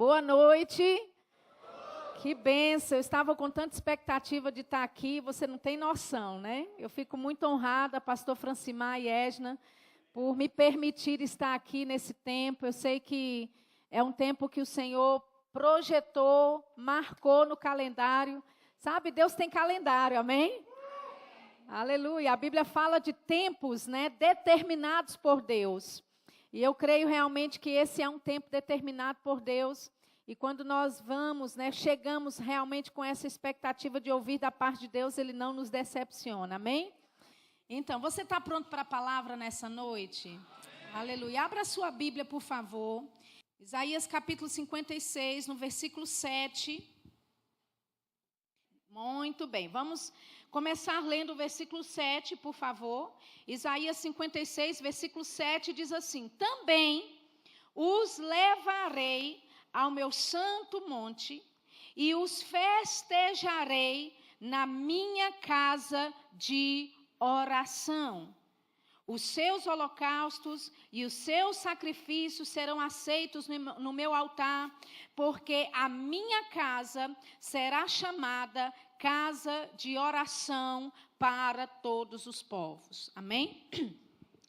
Boa noite. Que bênção. Eu estava com tanta expectativa de estar aqui, você não tem noção, né? Eu fico muito honrada, pastor Francimar e Edna, por me permitir estar aqui nesse tempo. Eu sei que é um tempo que o Senhor projetou, marcou no calendário. Sabe, Deus tem calendário, amém? Aleluia. A Bíblia fala de tempos, né, determinados por Deus. E eu creio realmente que esse é um tempo determinado por Deus. E quando nós vamos, né, chegamos realmente com essa expectativa de ouvir da parte de Deus, Ele não nos decepciona, amém? Então, você está pronto para a palavra nessa noite? Aleluia. Abra a sua Bíblia, por favor. Isaías capítulo 56, no versículo 7. Muito bem, vamos começar lendo o versículo 7, por favor. Isaías 56, versículo 7 diz assim: Também os levarei ao meu santo monte e os festejarei na minha casa de oração. Os seus holocaustos e os seus sacrifícios serão aceitos no meu altar, porque a minha casa será chamada casa de oração para todos os povos. Amém?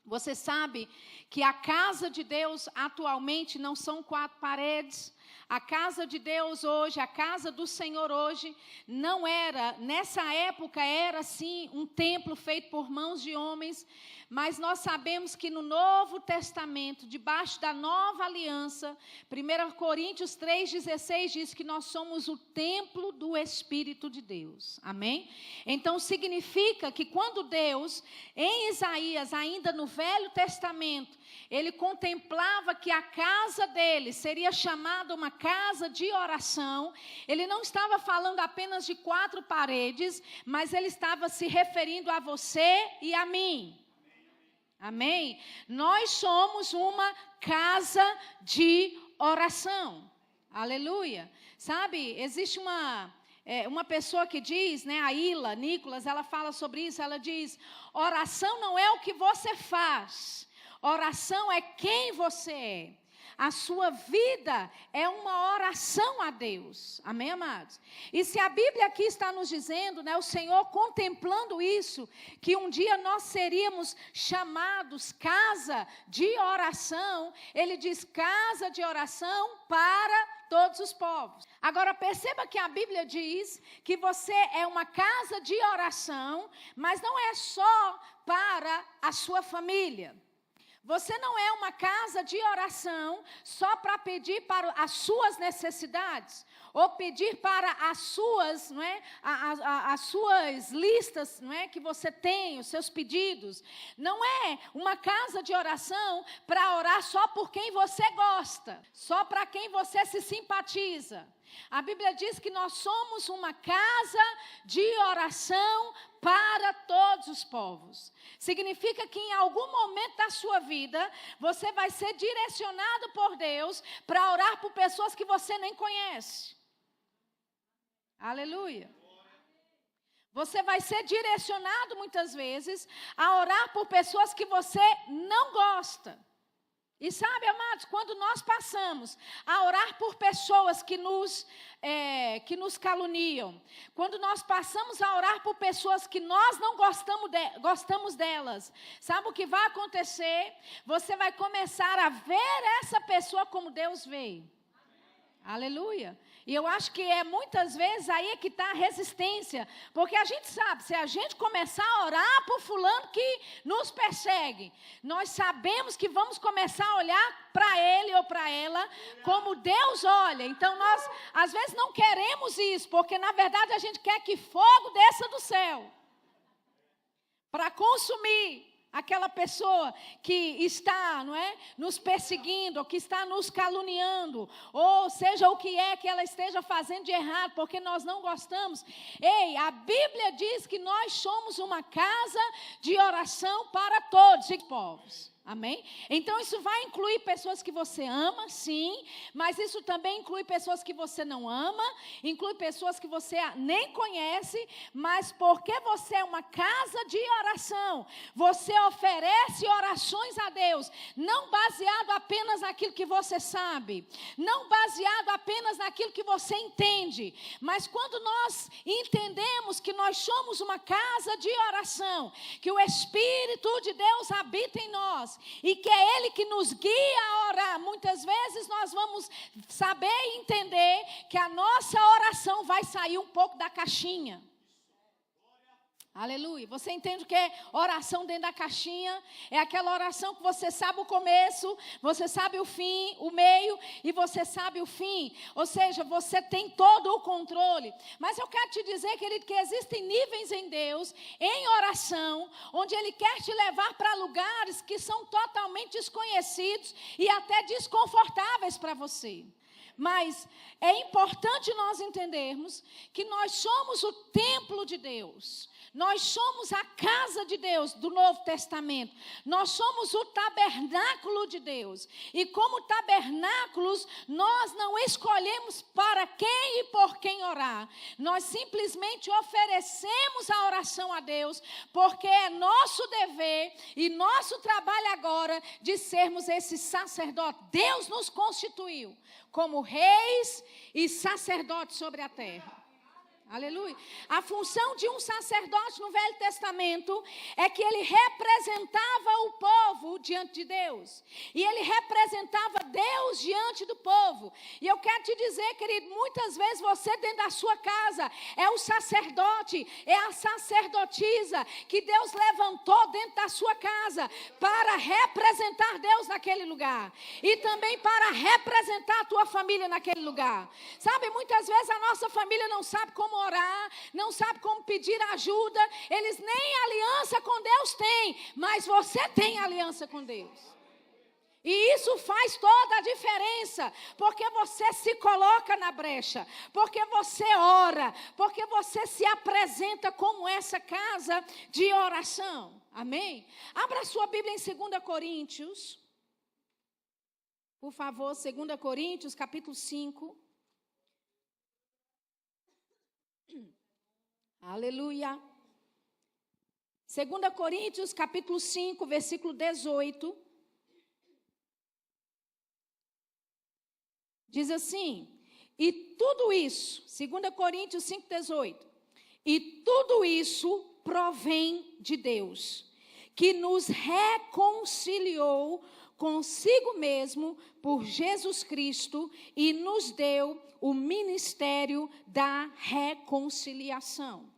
Você sabe que a casa de Deus atualmente não são 4 paredes. A casa de Deus hoje, a casa do Senhor hoje, não era, nessa época era sim um templo feito por mãos de homens, mas nós sabemos que no Novo Testamento, debaixo da nova aliança, 1 Coríntios 3,16 diz que nós somos o templo do Espírito de Deus. Amém? Então significa que quando Deus, em Isaías, ainda no Velho Testamento, ele contemplava que a casa dele seria chamada uma casa de oração. Ele não estava falando apenas de 4 paredes, mas ele estava se referindo a você e a mim. Amém? Nós somos uma casa de oração. Aleluia. Sabe, existe uma pessoa que diz, né, a Ila Nicolas, ela fala sobre isso, ela diz: oração não é o que você faz, oração é quem você é. A sua vida é uma oração a Deus. Amém, amados? E se a Bíblia aqui está nos dizendo, né, o Senhor contemplando isso, que um dia nós seríamos chamados casa de oração, Ele diz casa de oração para todos os povos. Agora perceba que a Bíblia diz que você é uma casa de oração, mas não é só para a sua família. Você não é uma casa de oração só para pedir para as suas necessidades, ou pedir para as suas, não é, as suas listas, não é, que você tem, os seus pedidos. Não é uma casa de oração para orar só por quem você gosta, só para quem você se simpatiza. A Bíblia diz que nós somos uma casa de oração para todos os povos. Significa que em algum momento da sua vida, você vai ser direcionado por Deus para orar por pessoas que você nem conhece. Aleluia. Você vai ser direcionado muitas vezes a orar por pessoas que você não gosta. E sabe, amados, quando nós passamos a orar por pessoas que nos caluniam, quando nós passamos a orar por pessoas que nós não gostamos delas, sabe o que vai acontecer? Você vai começar a ver essa pessoa como Deus vê. Aleluia. E eu acho que muitas vezes aí é que está a resistência, porque a gente sabe, se a gente começar a orar por fulano que nos persegue, nós sabemos que vamos começar a olhar para ele ou para ela como Deus olha. Então nós às vezes não queremos isso, porque na verdade a gente quer que fogo desça do céu para consumir aquela pessoa que está, não é, nos perseguindo, ou que está nos caluniando, ou seja, o que é que ela esteja fazendo de errado, porque nós não gostamos. Ei, a Bíblia diz que nós somos uma casa de oração para todos os povos. Amém? Então, isso vai incluir pessoas que você ama, sim, mas isso também inclui pessoas que você não ama, inclui pessoas que você nem conhece, mas porque você é uma casa de oração, você oferece orações a Deus, não baseado apenas naquilo que você sabe, não baseado apenas naquilo que você entende, mas quando nós entendemos que nós somos uma casa de oração, que o Espírito de Deus habita em nós, e que é Ele que nos guia a orar. Muitas vezes nós vamos saber e entender que a nossa oração vai sair um pouco da caixinha. Aleluia. Você entende o que é oração dentro da caixinha? É aquela oração que você sabe o começo, você sabe o fim, o meio e você sabe o fim. Ou seja, você tem todo o controle. Mas eu quero te dizer, querido, que existem níveis em Deus, em oração, onde Ele quer te levar para lugares que são totalmente desconhecidos e até desconfortáveis para você. Mas é importante nós entendermos que nós somos o templo de Deus. Nós somos a casa de Deus do Novo Testamento. Nós somos o tabernáculo de Deus. E como tabernáculos, nós não escolhemos para quem e por quem orar. Nós simplesmente oferecemos a oração a Deus, porque é nosso dever e nosso trabalho agora de sermos esse sacerdote. Deus nos constituiu como reis e sacerdotes sobre a terra. Aleluia. A função de um sacerdote no Velho Testamento é que ele representava o povo diante de Deus. E ele representava Deus diante do povo. E eu quero te dizer, querido, muitas vezes você dentro da sua casa é o sacerdote, é a sacerdotisa que Deus levantou dentro da sua casa para representar Deus naquele lugar. E também para representar a tua família naquele lugar. Sabe, muitas vezes a nossa família não sabe como orar, não sabe como pedir ajuda, eles nem aliança com Deus têm, mas você tem aliança com Deus. E isso faz toda a diferença, porque você se coloca na brecha, porque você ora, porque você se apresenta como essa casa de oração. Amém? Abra sua Bíblia em 2 Coríntios, por favor, 2 Coríntios, capítulo 5. Aleluia. 2 Coríntios, capítulo 5, versículo 18. Diz assim: e tudo isso, 2 Coríntios 5, 18. E tudo isso provém de Deus, que nos reconciliou consigo mesmo por Jesus Cristo e nos deu o ministério da reconciliação.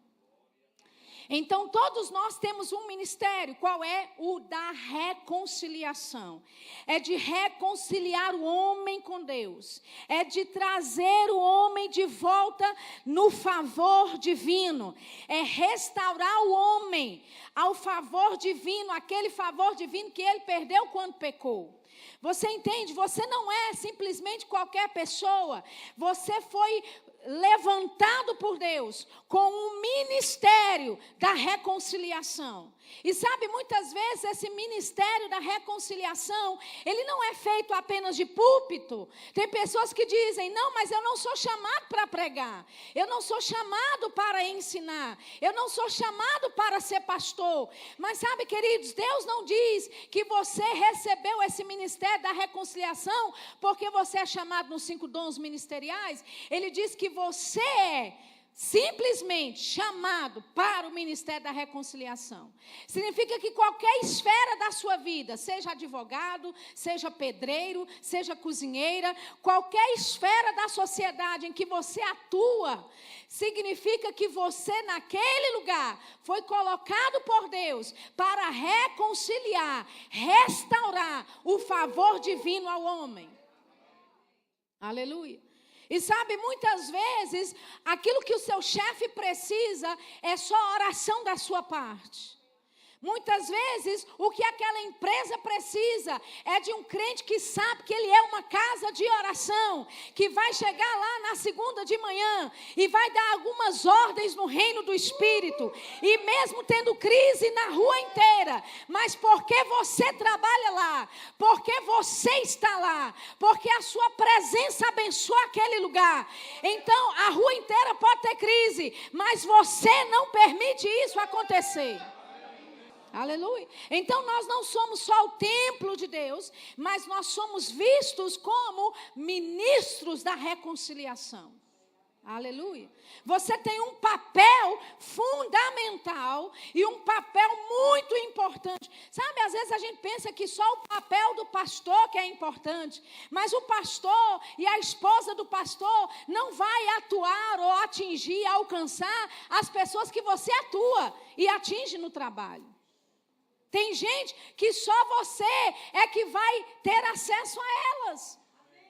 Então, todos nós temos um ministério. Qual é? O da reconciliação. É de reconciliar o homem com Deus. É de trazer o homem de volta no favor divino. É restaurar o homem ao favor divino, aquele favor divino que ele perdeu quando pecou. Você entende? Você não é simplesmente qualquer pessoa. Você foi levantado por Deus com um ministério da reconciliação. E sabe, muitas vezes esse ministério da reconciliação, ele não é feito apenas de púlpito. Tem pessoas que dizem: não, mas eu não sou chamado para pregar, eu não sou chamado para ensinar, eu não sou chamado para ser pastor. Mas sabe, queridos, Deus não diz que você recebeu esse ministério da reconciliação porque você é chamado nos 5 dons ministeriais. Ele diz que você é simplesmente chamado para o ministério da reconciliação. Significa que qualquer esfera da sua vida, seja advogado, seja pedreiro, seja cozinheira, qualquer esfera da sociedade em que você atua, significa que você naquele lugar foi colocado por Deus para reconciliar, restaurar o favor divino ao homem. Aleluia. E sabe, muitas vezes, aquilo que o seu chefe precisa é só a oração da sua parte. Muitas vezes, o que aquela empresa precisa é de um crente que sabe que ele é uma casa de oração, que vai chegar lá na segunda de manhã e vai dar algumas ordens no reino do Espírito, e mesmo tendo crise na rua inteira, mas porque você trabalha lá, porque você está lá, porque a sua presença abençoa aquele lugar, então a rua inteira pode ter crise, mas você não permite isso acontecer. Aleluia. Então nós não somos só o templo de Deus, mas nós somos vistos como ministros da reconciliação. Aleluia. Você tem um papel fundamental e um papel muito importante. Sabe, às vezes a gente pensa que só o papel do pastor que é importante, mas o pastor e a esposa do pastor não vai atuar ou atingir, alcançar as pessoas que você atua e atinge no trabalho. Tem gente que só você é que vai ter acesso a elas.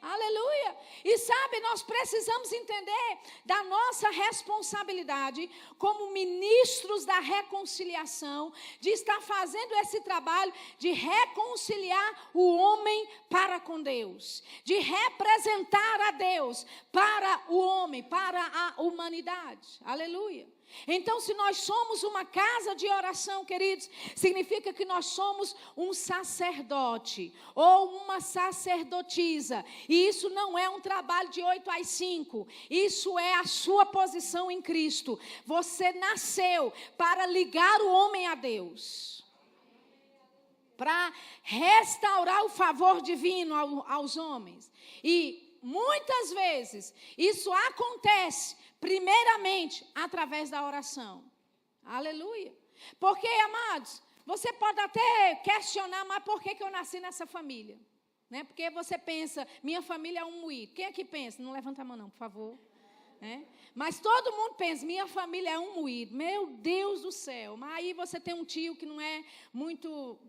Aleluia. E sabe, nós precisamos entender da nossa responsabilidade como ministros da reconciliação, de estar fazendo esse trabalho de reconciliar o homem para com Deus, de representar a Deus para o homem, para a humanidade. Aleluia. Então, se nós somos uma casa de oração, queridos, significa que nós somos um sacerdote ou uma sacerdotisa. E isso não é um trabalho de 8 às 5. Isso é a sua posição em Cristo. Você nasceu para ligar o homem a Deus, para restaurar o favor divino aos homens. E muitas vezes isso acontece primeiramente através da oração. Aleluia. Porque, amados, você pode até questionar, mas por que eu nasci nessa família? Né? Porque você pensa, minha família é um moído. Quem é que pensa? Não levanta a mão não, por favor. Mas todo mundo pensa, minha família é um moído. Meu Deus do céu. Mas aí você tem um tio que não é muito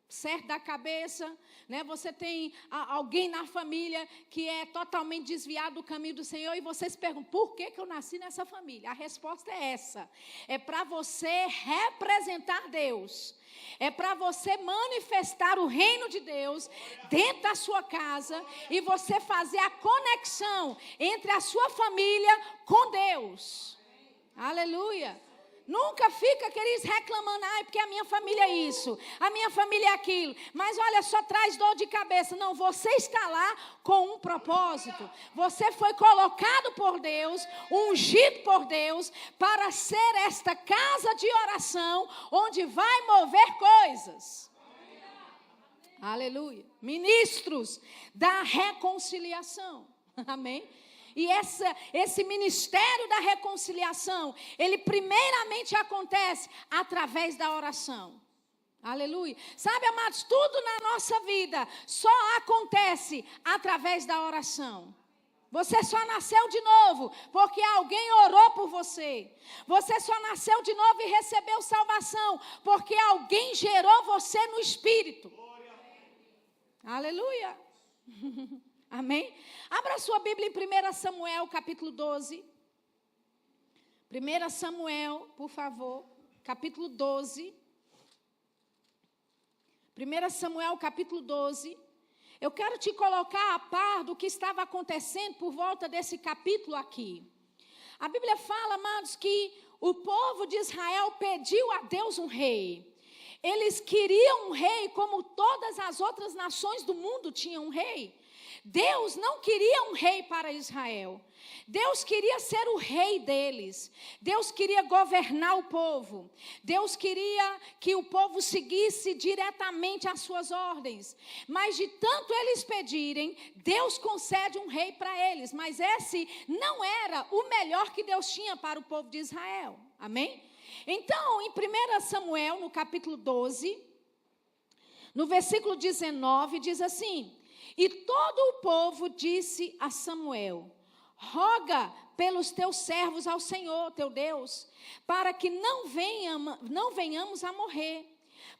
certo da cabeça, né? Você tem alguém na família que é totalmente desviado do caminho do Senhor, e você se pergunta, por que eu nasci nessa família? A resposta é essa: é para você representar Deus, é para você manifestar o reino de Deus dentro da sua casa, e você fazer a conexão entre a sua família com Deus. Aleluia. Nunca fica, queridos, reclamando, porque a minha família é isso, a minha família é aquilo. Mas olha, só traz dor de cabeça. Não, você está lá com um propósito. Você foi colocado por Deus, ungido por Deus, para ser esta casa de oração, onde vai mover coisas. Aleluia. Ministros da reconciliação. Amém? E esse ministério da reconciliação, ele primeiramente acontece através da oração. Aleluia. Sabe, amados, tudo na nossa vida só acontece através da oração. Você só nasceu de novo porque alguém orou por você. Você só nasceu de novo e recebeu salvação porque alguém gerou você no Espírito. Aleluia. Amém? Abra sua Bíblia em 1 Samuel, capítulo 12. 1 Samuel, por favor, capítulo 12. 1 Samuel, capítulo 12. Eu quero te colocar a par do que estava acontecendo por volta desse capítulo aqui. A Bíblia fala, amados, que o povo de Israel pediu a Deus um rei. Eles queriam um rei como todas as outras nações do mundo tinham um rei. Deus não queria um rei para Israel. Deus queria ser o rei deles. Deus queria governar o povo. Deus queria que o povo seguisse diretamente as suas ordens. Mas de tanto eles pedirem, Deus concede um rei para eles. Mas esse não era o melhor que Deus tinha para o povo de Israel. Amém? Então, em 1 Samuel, no capítulo 12, no versículo 19, diz assim: e todo o povo disse a Samuel: roga pelos teus servos ao Senhor, teu Deus, para que não venhamos a morrer,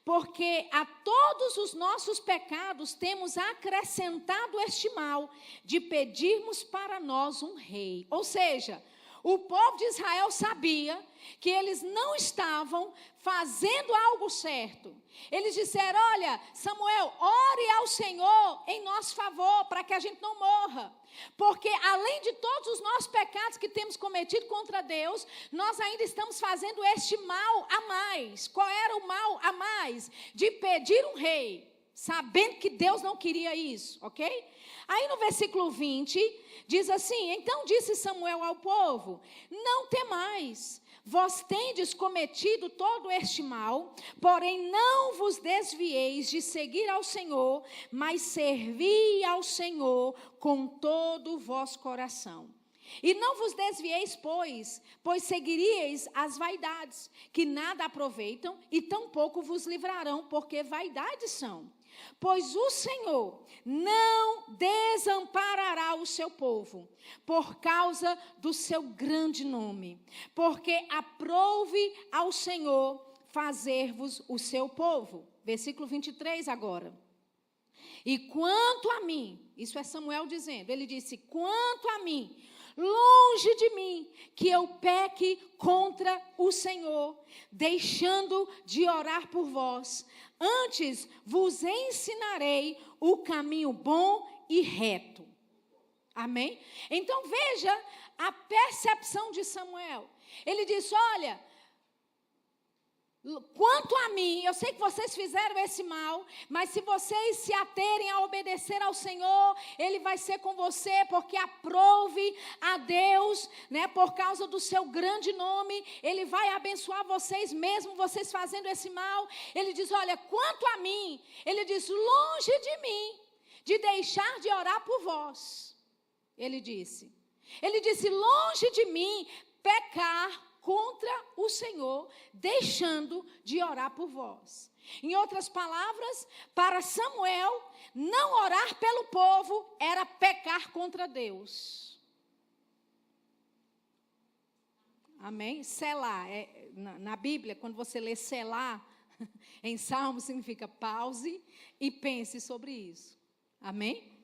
porque a todos os nossos pecados temos acrescentado este mal, de pedirmos para nós um rei. Ou seja, O povo de Israel sabia que eles não estavam fazendo algo certo. Eles disseram, olha, Samuel, ore ao Senhor em nosso favor, para que a gente não morra. Porque além de todos os nossos pecados que temos cometido contra Deus, nós ainda estamos fazendo este mal a mais. Qual era o mal a mais? De pedir um rei, sabendo que Deus não queria isso, ok? Aí no versículo 20, diz assim, então disse Samuel ao povo, não temais, vós tendes cometido todo este mal, porém não vos desvieis de seguir ao Senhor, mas servi ao Senhor com todo o vosso coração. E não vos desvieis, pois seguiríeis as vaidades, que nada aproveitam e tampouco vos livrarão, porque vaidades são. Pois o Senhor não desamparará o seu povo, por causa do seu grande nome, porque aprouve ao Senhor fazer-vos o seu povo. Versículo 23 agora. E quanto a mim, isso é Samuel dizendo, ele disse, quanto a mim, longe de mim que eu peque contra o Senhor, deixando de orar por vós. Antes vos ensinarei o caminho bom e reto. Amém? Então veja a percepção de Samuel. Ele disse, olha, quanto a mim, eu sei que vocês fizeram esse mal, mas se vocês se aterem a obedecer ao Senhor, Ele vai ser com você, porque aprouve a Deus, né, por causa do seu grande nome, Ele vai abençoar vocês, mesmo vocês fazendo esse mal. Ele diz, olha, quanto a mim, Ele diz, longe de mim, de deixar de orar por vós. Ele disse, longe de mim, pecar contra o Senhor, deixando de orar por vós. Em outras palavras, para Samuel, não orar pelo povo era pecar contra Deus. Amém? Selá, na Bíblia, quando você lê selá, em Salmo significa pause e pense sobre isso. Amém?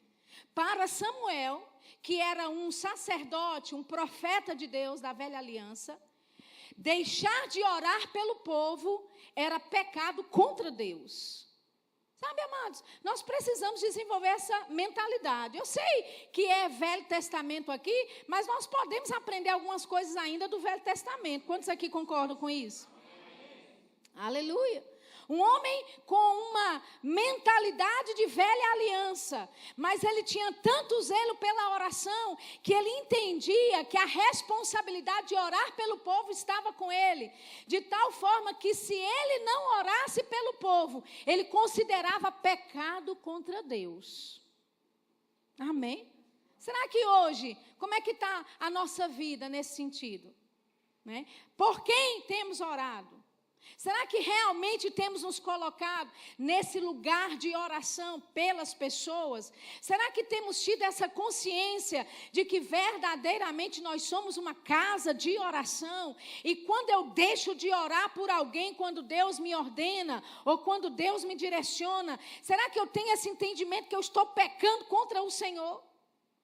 Para Samuel, que era um sacerdote, um profeta de Deus da velha aliança, deixar de orar pelo povo era pecado contra Deus. Sabe, amados, nós precisamos desenvolver essa mentalidade. Eu sei que é Velho Testamento aqui, mas nós podemos aprender algumas coisas ainda do Velho Testamento. Quantos aqui concordam com isso? Aleluia. Um homem com uma mentalidade de velha aliança, mas ele tinha tanto zelo pela oração, que ele entendia que a responsabilidade de orar pelo povo estava com ele, de tal forma que se ele não orasse pelo povo, ele considerava pecado contra Deus. Amém? Será que hoje, como é que está a nossa vida nesse sentido? Né? Por quem temos orado? Será que realmente temos nos colocado nesse lugar de oração pelas pessoas? Será que temos tido essa consciência de que verdadeiramente nós somos uma casa de oração? E quando eu deixo de orar por alguém, quando Deus me ordena ou quando Deus me direciona, será que eu tenho esse entendimento que eu estou pecando contra o Senhor?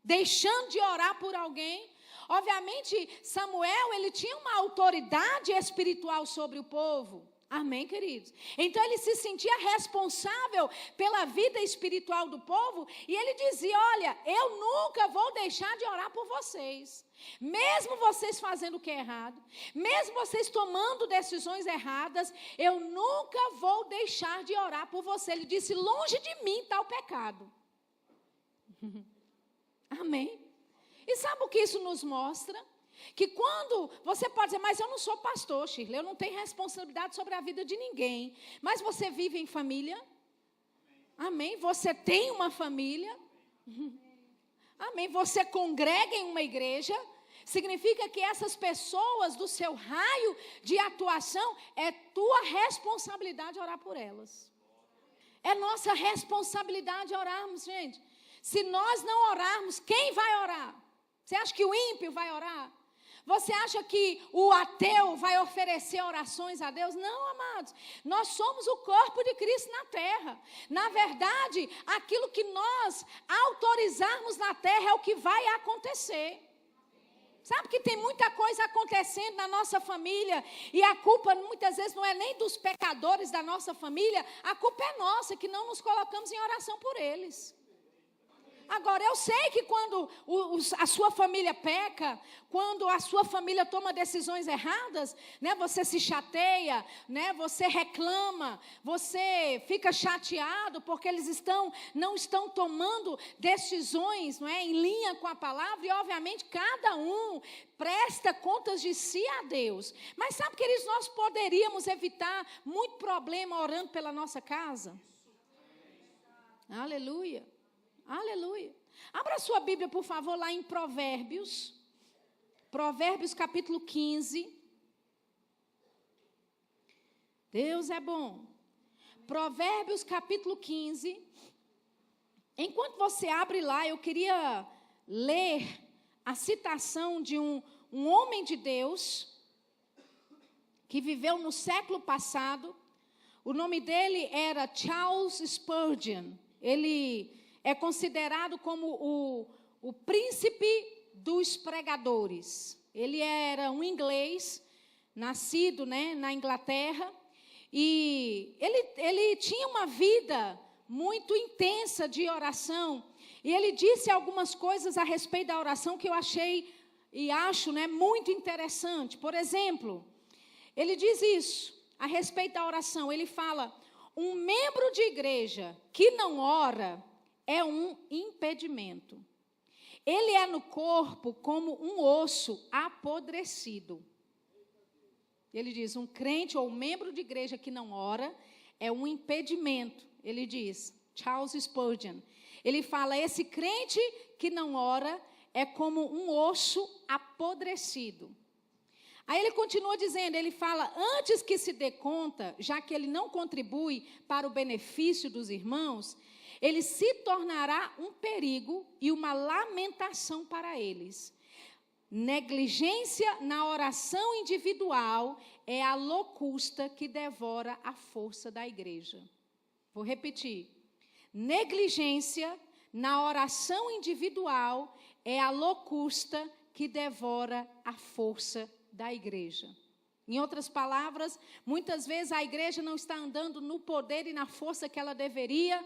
Deixando de orar por alguém? Obviamente, Samuel, ele tinha uma autoridade espiritual sobre o povo. Amém, queridos? Então, ele se sentia responsável pela vida espiritual do povo. E ele dizia, olha, eu nunca vou deixar de orar por vocês. Mesmo vocês fazendo o que é errado, mesmo vocês tomando decisões erradas, eu nunca vou deixar de orar por você. Ele disse, longe de mim está o pecado. Amém? E sabe o que isso nos mostra? Que quando você pode dizer, mas eu não sou pastor, Shirley, eu não tenho responsabilidade sobre a vida de ninguém. Mas você vive em família? Amém? Você tem uma família? Amém? Você congrega em uma igreja? Significa que essas pessoas do seu raio de atuação, é tua responsabilidade orar por elas. É nossa responsabilidade orarmos, gente. Se nós não orarmos, quem vai orar? Você acha que o ímpio vai orar? Você acha que o ateu vai oferecer orações a Deus? Não, amados. Nós somos o corpo de Cristo na terra. Na verdade, aquilo que nós autorizarmos na terra é o que vai acontecer. Sabe que tem muita coisa acontecendo na nossa família e a culpa muitas vezes não é nem dos pecadores da nossa família, a culpa é nossa, que não nos colocamos em oração por eles. Agora, eu sei que quando a sua família peca, quando a sua família toma decisões erradas, né, você se chateia, né, você reclama, você fica chateado porque eles não estão tomando decisões, não é, em linha com a palavra, e obviamente cada um presta contas de si a Deus. Mas sabe, queridos, nós poderíamos evitar muito problema orando pela nossa casa? Aleluia. Aleluia. Abra sua Bíblia, por favor, lá em Provérbios. Provérbios capítulo 15. Deus é bom. Provérbios capítulo 15. Enquanto você abre lá, eu queria ler a citação de um homem de Deus que viveu no século passado. O nome dele era Charles Spurgeon. Ele é considerado como o príncipe dos pregadores. Ele era um inglês, nascido, né, na Inglaterra, e ele tinha uma vida muito intensa de oração, e ele disse algumas coisas a respeito da oração que eu achei e acho, né, muito interessante. Por exemplo, ele diz isso a respeito da oração. Ele fala: um membro de igreja que não ora é um impedimento. Ele é no corpo como um osso apodrecido. Ele diz, um crente ou um membro de igreja que não ora é um impedimento. Ele diz, Charles Spurgeon. Ele fala, esse crente que não ora é como um osso apodrecido. Aí ele continua dizendo, ele fala, antes que se dê conta, já que ele não contribui para o benefício dos irmãos, ele se tornará um perigo e uma lamentação para eles. Negligência na oração individual é a locusta que devora a força da igreja. Vou repetir. Negligência na oração individual é a locusta que devora a força da igreja. Em outras palavras, muitas vezes a igreja não está andando no poder e na força que ela deveria.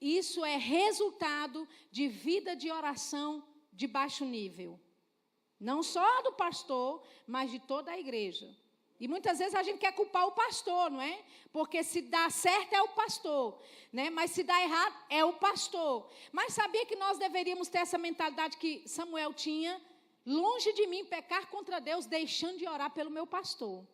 Isso é resultado de vida de oração de baixo nível. Não só do pastor, mas de toda a igreja. E muitas vezes a gente quer culpar o pastor, não é? Porque se dá certo é o pastor, né? Mas se dá errado é o pastor. Mas sabia que nós deveríamos ter essa mentalidade que Samuel tinha? Longe de mim pecar contra Deus, deixando de orar pelo meu pastor.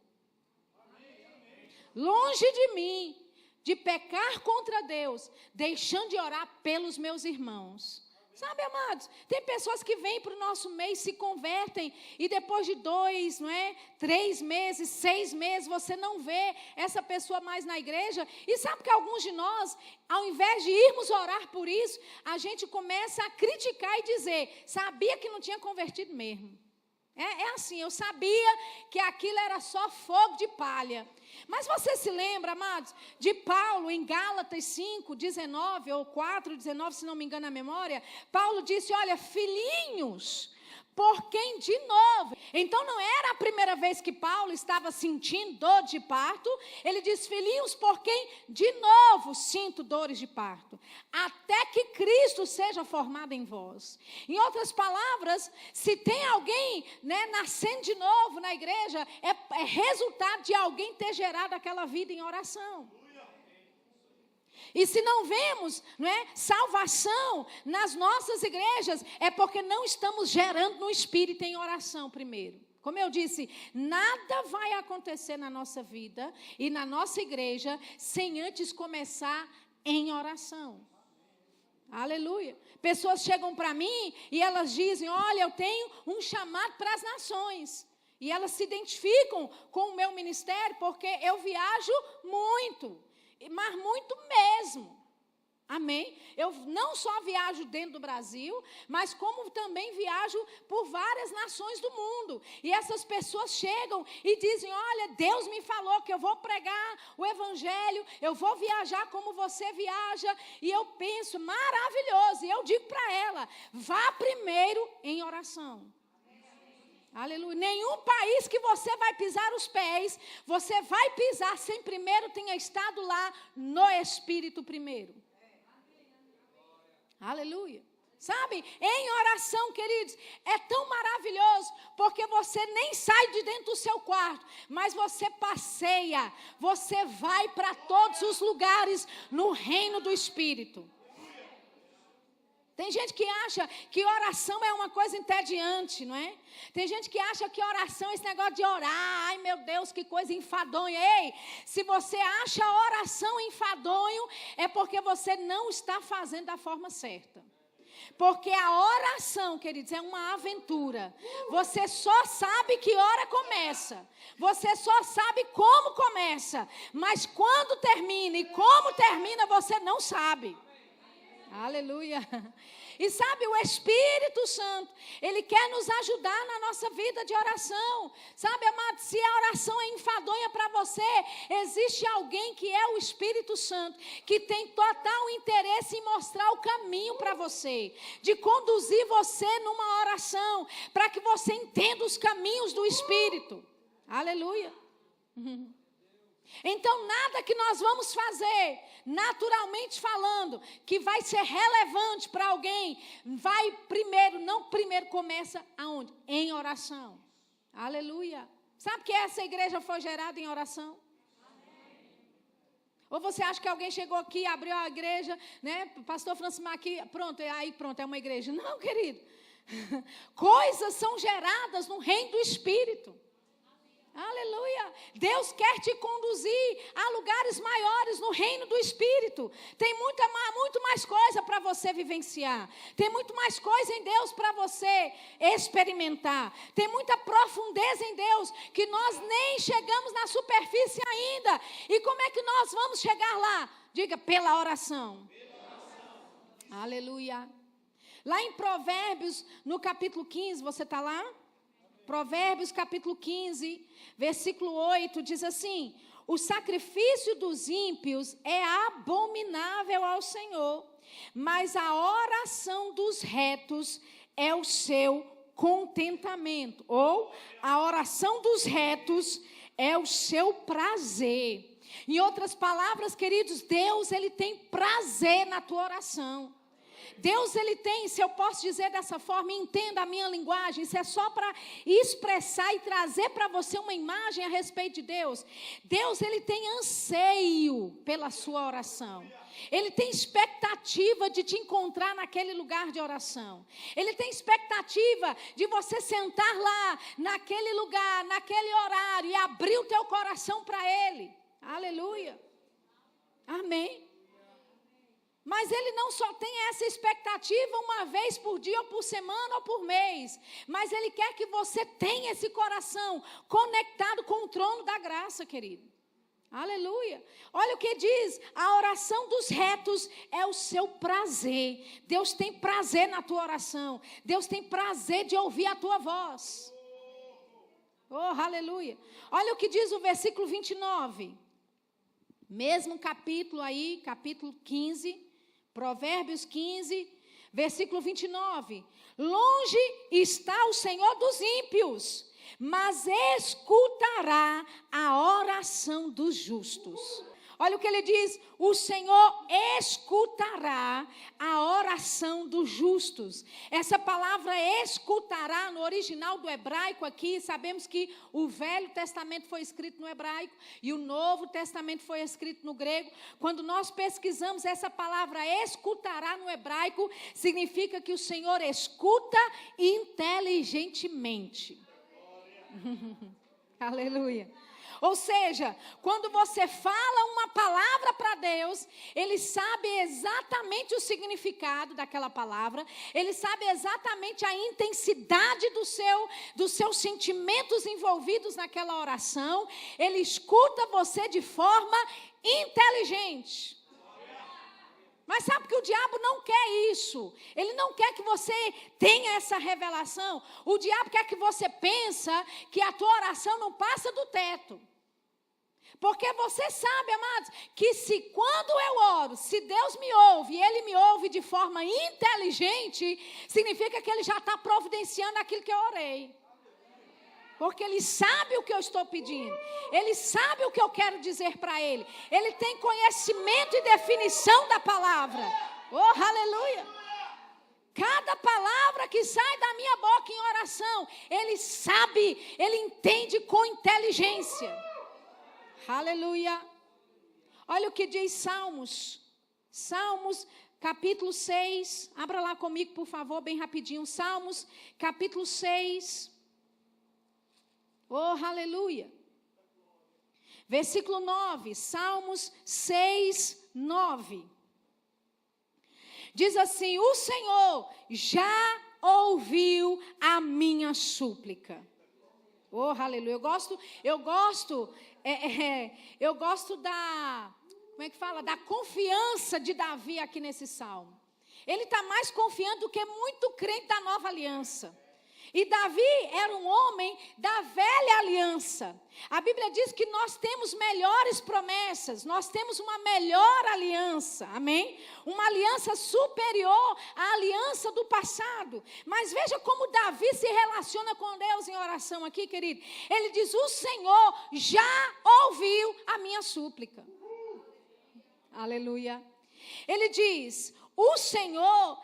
Longe de mim de pecar contra Deus, deixando de orar pelos meus irmãos. Sabe, amados, tem pessoas que vêm para o nosso meio, se convertem, e depois de 2, 3 meses, 6 meses, você não vê essa pessoa mais na igreja. E sabe que alguns de nós, ao invés de irmos orar por isso, a gente começa a criticar e dizer, sabia que não tinha convertido mesmo. É assim, eu sabia que aquilo era só fogo de palha. Mas você se lembra, amados, de Paulo em Gálatas 5, 19 ou 4, 19, se não me engano a memória? Paulo disse, olha, filhinhos, por quem de novo? Então não era a primeira vez que Paulo estava sentindo dor de parto. Ele diz, filhinhos, por quem de novo sinto dores de parto, até que Cristo seja formado em vós. Em outras palavras, se tem alguém, nascendo de novo na igreja, é resultado de alguém ter gerado aquela vida em oração. E se não vemos, salvação nas nossas igrejas, é porque não estamos gerando no Espírito em oração primeiro. Como eu disse, nada vai acontecer na nossa vida e na nossa igreja sem antes começar em oração. Aleluia. Pessoas chegam para mim e elas dizem, olha, eu tenho um chamado para as nações. E elas se identificam com o meu ministério porque eu viajo muito. Mas muito mesmo, amém? Eu não só viajo dentro do Brasil, mas como também viajo por várias nações do mundo. E essas pessoas chegam e dizem, olha, Deus me falou que eu vou pregar o Evangelho, eu vou viajar como você viaja. E eu penso, maravilhoso, e eu digo para ela, vá primeiro em oração. Aleluia. Nenhum país que você vai pisar os pés, você vai pisar sem primeiro tenha estado lá no Espírito primeiro. Aleluia. Sabe, em oração, queridos, é tão maravilhoso, porque você nem sai de dentro do seu quarto, mas você passeia, você vai para todos os lugares no reino do Espírito. Tem gente que acha que oração é uma coisa entediante, não é? Tem gente que acha que oração é esse negócio de orar. Ai, meu Deus, que coisa enfadonha. Ei, se você acha a oração enfadonho, é porque você não está fazendo da forma certa. Porque a oração, queridos, é uma aventura. Você só sabe que hora começa. Você só sabe como começa. Mas quando termina e como termina, você não sabe. Aleluia. E sabe, o Espírito Santo, Ele quer nos ajudar na nossa vida de oração. Sabe, amado, se a oração é enfadonha para você, existe alguém que é o Espírito Santo, que tem total interesse em mostrar o caminho para você, de conduzir você numa oração, para que você entenda os caminhos do Espírito. Aleluia. Então, nada que nós vamos fazer, naturalmente falando, que vai ser relevante para alguém, não primeiro começa aonde? Em oração. Aleluia. Sabe que essa igreja foi gerada em oração? Ou você acha que alguém chegou aqui, abriu a igreja, né? Pastor Francimar aqui, pronto, é uma igreja. Não, querido. Coisas são geradas no reino do Espírito. Aleluia. Deus quer te conduzir a lugares maiores no reino do Espírito. Tem muito mais coisa para você vivenciar. Tem muito mais coisa em Deus para você experimentar. Tem muita profundeza em Deus que nós nem chegamos na superfície ainda. E como é que nós vamos chegar lá? Diga, pela oração. Aleluia. Lá em Provérbios, no capítulo 15, você está lá? Provérbios capítulo 15, versículo 8, diz assim: o sacrifício dos ímpios é abominável ao Senhor, mas a oração dos retos é o seu contentamento. Ou, a oração dos retos é o seu prazer. Em outras palavras, queridos, Deus, Ele tem prazer na tua oração. Deus, Ele tem, se eu posso dizer dessa forma, entenda a minha linguagem, isso é só para expressar e trazer para você uma imagem a respeito de Deus. Deus, Ele tem anseio pela sua oração. Ele tem expectativa de te encontrar naquele lugar de oração. Ele tem expectativa de você sentar lá, naquele lugar, naquele horário e abrir o teu coração para Ele. Aleluia. Amém. Mas Ele não só tem essa expectativa uma vez por dia, ou por semana, ou por mês. Mas Ele quer que você tenha esse coração conectado com o trono da graça, querido. Aleluia. Olha o que diz, a oração dos retos é o seu prazer. Deus tem prazer na tua oração. Deus tem prazer de ouvir a tua voz. Oh, aleluia. Olha o que diz o versículo 29. Mesmo capítulo aí, capítulo 15... Provérbios 15, versículo 29. Longe está o Senhor dos ímpios, mas escutará a oração dos justos. Olha o que ele diz, o Senhor escutará a oração dos justos. Essa palavra escutará, no original do hebraico aqui, sabemos que o Velho Testamento foi escrito no hebraico e o Novo Testamento foi escrito no grego. Quando nós pesquisamos essa palavra escutará no hebraico, significa que o Senhor escuta inteligentemente. Aleluia. Ou seja, quando você fala uma palavra para Deus, Ele sabe exatamente o significado daquela palavra, Ele sabe exatamente a intensidade dos seus sentimentos envolvidos naquela oração, Ele escuta você de forma inteligente. Mas sabe que o diabo não quer isso. Ele não quer que você tenha essa revelação. O diabo quer que você pense que a tua oração não passa do teto. Porque você sabe, amados, que se quando eu oro, se Deus me ouve e Ele me ouve de forma inteligente, significa que Ele já está providenciando aquilo que eu orei. Porque Ele sabe o que eu estou pedindo. Ele sabe o que eu quero dizer para Ele. Ele tem conhecimento e definição da palavra. Oh, aleluia! Cada palavra que sai da minha boca em oração, Ele sabe, Ele entende com inteligência. Aleluia! Olha o que diz Salmos. Salmos, capítulo 6. Abra lá comigo, por favor, bem rapidinho. Salmos, capítulo 6. Oh, aleluia. Versículo 9. Salmos 6, 9. Diz assim: o Senhor já ouviu a minha súplica. Oh, aleluia. Eu gosto da, como é que fala? Da confiança de Davi aqui nesse salmo. Ele está mais confiante do que muito crente da nova aliança. E Davi era um homem da velha aliança. A Bíblia diz que nós temos melhores promessas, nós temos uma melhor aliança, amém? Uma aliança superior à aliança do passado. Mas veja como Davi se relaciona com Deus em oração aqui, querido. Ele diz: o Senhor já ouviu a minha súplica. Aleluia. Ele diz: o Senhor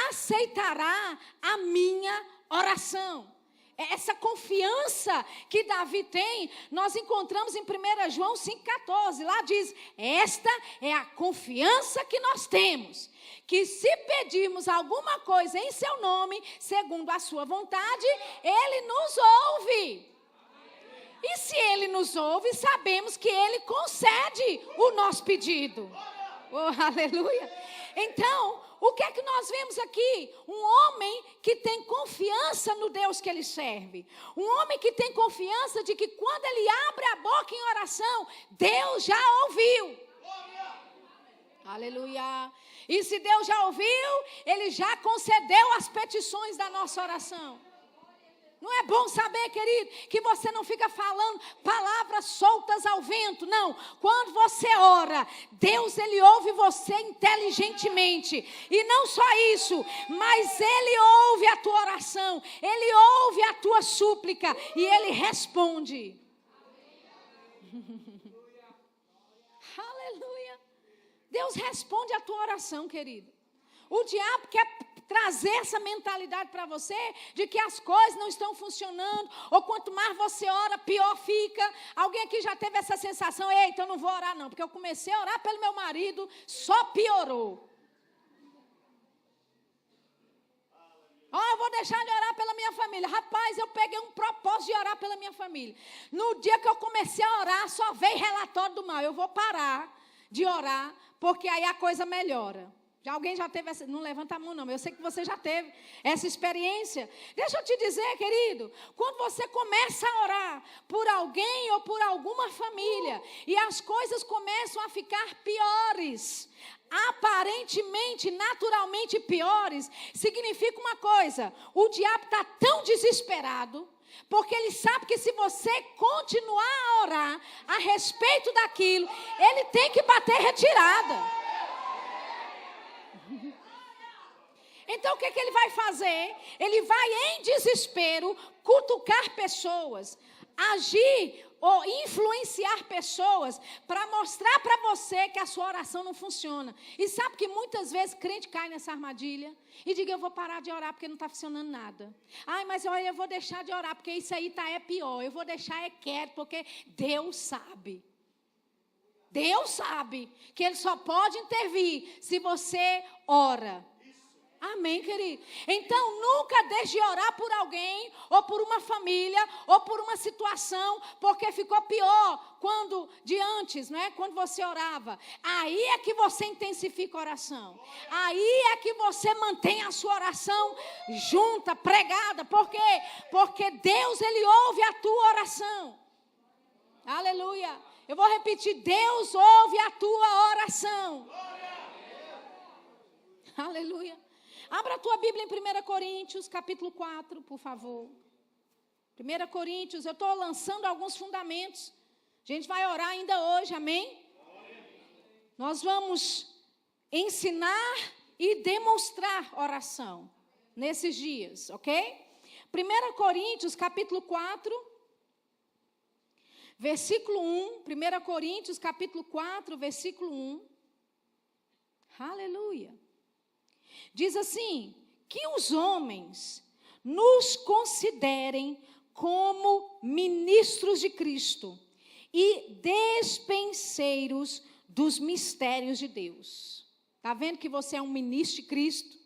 aceitará a minha oração. Essa confiança que Davi tem, nós encontramos em 1 João 5,14. Lá diz: esta é a confiança que nós temos, que se pedirmos alguma coisa em seu nome, segundo a sua vontade, Ele nos ouve. E se Ele nos ouve, sabemos que Ele concede o nosso pedido. Oh, aleluia. Então, o que é que nós vemos aqui? Um homem que tem confiança no Deus que ele serve. Um homem que tem confiança de que quando ele abre a boca em oração, Deus já ouviu. Aleluia. E se Deus já ouviu, Ele já concedeu as petições da nossa oração. Não é bom saber, querido, que você não fica falando palavras soltas ao vento, não. Quando você ora, Deus, Ele ouve você inteligentemente. E não só isso, mas Ele ouve a tua oração, Ele ouve a tua súplica e Ele responde. Aleluia. Deus responde a tua oração, querido. O diabo quer trazer essa mentalidade para você de que as coisas não estão funcionando, ou quanto mais você ora, pior fica. Alguém aqui já teve essa sensação: eita, eu não vou orar não, porque eu comecei a orar pelo meu marido, só piorou. Eu vou deixar de orar pela minha família. Rapaz, eu peguei um propósito de orar pela minha família. No dia que eu comecei a orar, só veio relatório do mal. Eu vou parar de orar, porque aí a coisa melhora. Alguém já teve essa? Não levanta a mão não, eu sei que você já teve essa experiência. Deixa eu te dizer, querido, quando você começa a orar por alguém ou por alguma família e as coisas começam a ficar piores, aparentemente, naturalmente piores, significa uma coisa: o diabo está tão desesperado, porque ele sabe que se você continuar a orar a respeito daquilo, ele tem que bater retirada. Então, o que ele vai fazer? Ele vai, em desespero, cutucar pessoas, agir ou influenciar pessoas para mostrar para você que a sua oração não funciona. E sabe que muitas vezes crente cai nessa armadilha e diga: eu vou parar de orar porque não está funcionando nada. Ai, mas olha, eu vou deixar de orar porque isso aí é pior. Eu vou deixar quieto porque Deus sabe. Deus sabe que Ele só pode intervir se você ora. Amém, querido? Então, nunca deixe de orar por alguém, ou por uma família, ou por uma situação, porque ficou pior de antes, né? Quando você orava. Aí é que você intensifica a oração. Aí é que você mantém a sua oração junta, pregada. Por quê? Porque Deus, Ele ouve a tua oração. Aleluia. Eu vou repetir: Deus ouve a tua oração. Aleluia. Abra a tua Bíblia em 1 Coríntios, capítulo 4, por favor. 1 Coríntios, eu estou lançando alguns fundamentos. A gente vai orar ainda hoje, amém? Nós vamos ensinar e demonstrar oração nesses dias, ok? 1 Coríntios, capítulo 4, versículo 1, 1 Coríntios, capítulo 4, versículo 1. Aleluia. Diz assim, que os homens nos considerem como ministros de Cristo e despenseiros dos mistérios de Deus. Está vendo que você é um ministro de Cristo?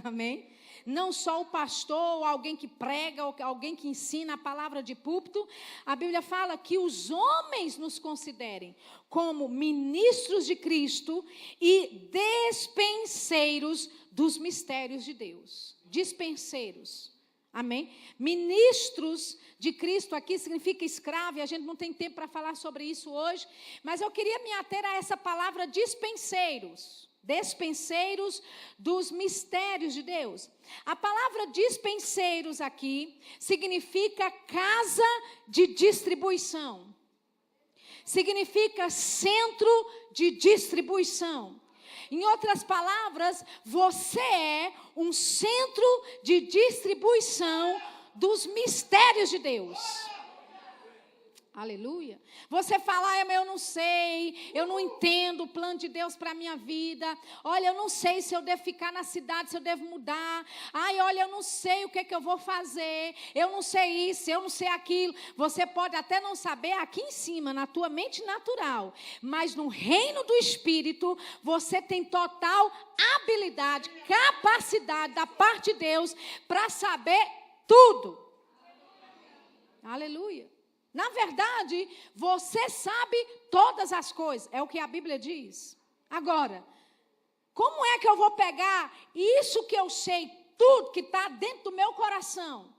Amém? Não só o pastor, ou alguém que prega, ou alguém que ensina a palavra de púlpito. A Bíblia fala que os homens nos considerem como ministros de Cristo e despenseiros dos mistérios de Deus. Dispenseiros. Amém? Ministros de Cristo aqui significa escravo, e a gente não tem tempo para falar sobre isso hoje, mas eu queria me ater a essa palavra dispenseiros. Despenseiros dos mistérios de Deus. A palavra dispenseiros aqui significa casa de distribuição. Significa centro de distribuição. Em outras palavras, você é um centro de distribuição dos mistérios de Deus. Aleluia. Você fala, eu não sei, eu não entendo o plano de Deus para a minha vida. Olha, eu não sei se eu devo ficar na cidade, se eu devo mudar. Ai, olha, eu não sei o que é que eu vou fazer. Eu não sei isso, eu não sei aquilo. Você pode até não saber aqui em cima, na tua mente natural. Mas no reino do Espírito, você tem total habilidade, capacidade da parte de Deus para saber tudo. Aleluia. Na verdade, você sabe todas as coisas. É o que a Bíblia diz. Agora, como é que eu vou pegar isso que eu sei, tudo que está dentro do meu coração,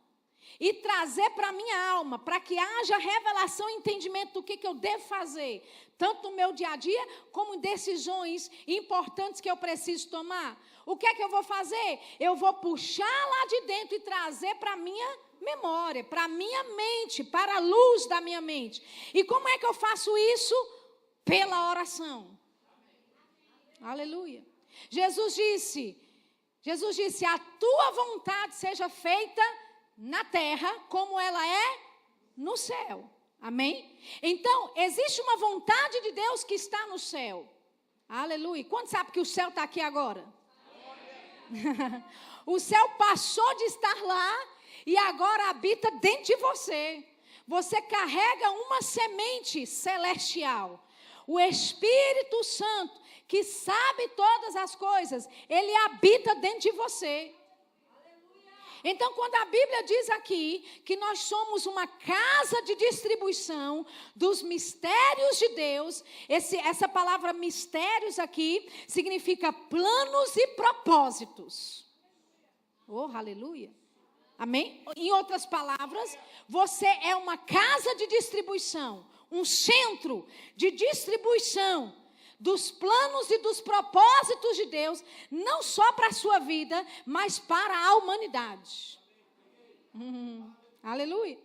e trazer para a minha alma, para que haja revelação e entendimento do que eu devo fazer, tanto no meu dia a dia, como em decisões importantes que eu preciso tomar? O que é que eu vou fazer? Eu vou puxar lá de dentro e trazer para a minha memória, para a minha mente, para a luz da minha mente. E como é que eu faço isso? Pela oração. Aleluia. Jesus disse, a tua vontade seja feita na terra, como ela é no céu. Amém? Então, existe uma vontade de Deus que está no céu. Aleluia. Quantos sabem que o céu está aqui agora? O céu passou de estar lá e agora habita dentro de você. Você carrega uma semente celestial. O Espírito Santo, que sabe todas as coisas, ele habita dentro de você. Então, quando a Bíblia diz aqui que nós somos uma casa de distribuição dos mistérios de Deus, essa palavra mistérios aqui significa planos e propósitos. Oh, aleluia. Amém? Em outras palavras, você é uma casa de distribuição, um centro de distribuição dos planos e dos propósitos de Deus, não só para a sua vida, mas para a humanidade. Aleluia.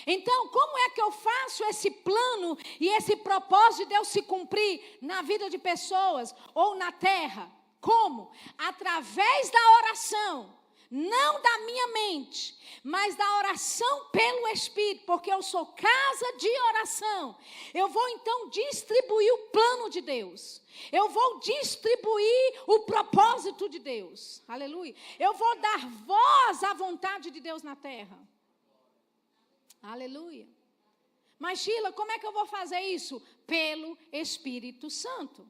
Então, como é que eu faço esse plano e esse propósito de Deus se cumprir na vida de pessoas ou na terra? Como? Através da oração. Não da minha mente, mas da oração pelo Espírito, porque eu sou casa de oração. Eu vou então distribuir o plano de Deus. Eu vou distribuir o propósito de Deus. Aleluia. Eu vou dar voz à vontade de Deus na terra. Aleluia. Mas Sheila, como é que eu vou fazer isso? Pelo Espírito Santo.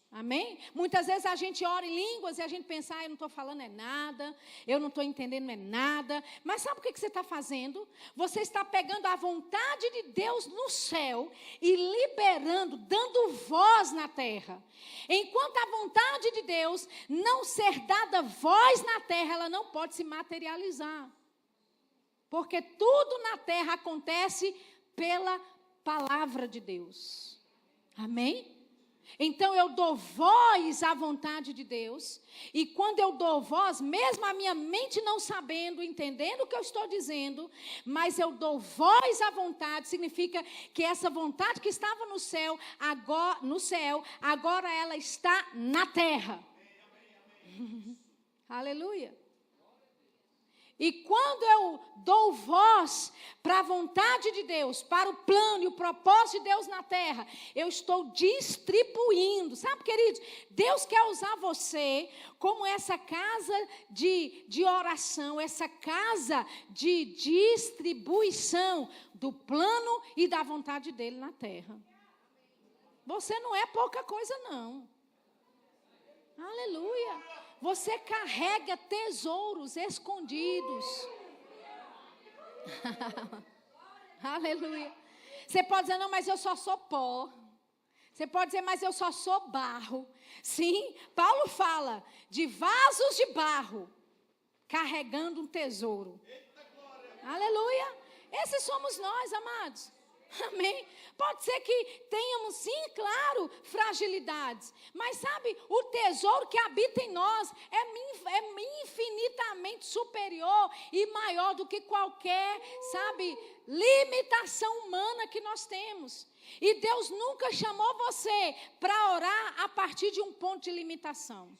Amém? Muitas vezes a gente ora em línguas e a gente pensa, eu não estou falando é nada, eu não estou entendendo é nada. Mas sabe o que você está fazendo? Você está pegando a vontade de Deus no céu e liberando, dando voz na terra. Enquanto a vontade de Deus não ser dada voz na terra, ela não pode se materializar. Porque tudo na terra acontece pela palavra de Deus. Amém? Então eu dou voz à vontade de Deus, e quando eu dou voz, mesmo a minha mente não sabendo, entendendo o que eu estou dizendo, mas eu dou voz à vontade, significa que essa vontade que estava no céu, agora ela está na terra. Aleluia. E quando eu dou voz para a vontade de Deus, para o plano e o propósito de Deus na terra, eu estou distribuindo. Sabe, queridos, Deus quer usar você como essa casa de oração, essa casa de distribuição do plano e da vontade dele na terra. Você não é pouca coisa, não. Aleluia. Você carrega tesouros escondidos. Aleluia. Você pode dizer, não, mas eu só sou pó. Você pode dizer, mas eu só sou barro. Sim, Paulo fala de vasos de barro carregando um tesouro. Aleluia. Esses somos nós, amados. Amém? Pode ser que tenhamos, sim, claro, fragilidades. Mas sabe, o tesouro que habita em nós é infinitamente superior e maior do que qualquer, sabe, limitação humana que nós temos. E Deus nunca chamou você para orar a partir de um ponto de limitação.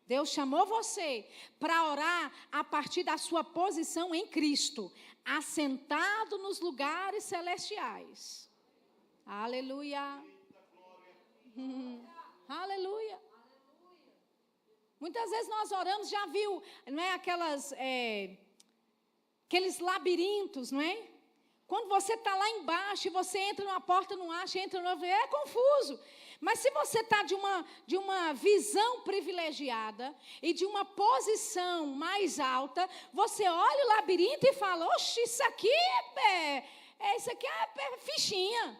Deus chamou você para orar a partir da sua posição em Cristo, assentado nos lugares celestiais. Aleluia. Aleluia. Muitas vezes nós oramos, já viu, não é, aqueles labirintos, não é? Quando você está lá embaixo e você entra numa porta, não acha, entra numa, é confuso. Mas se você está de uma visão privilegiada e de uma posição mais alta, você olha o labirinto e fala, oxe, isso aqui isso aqui é fichinha.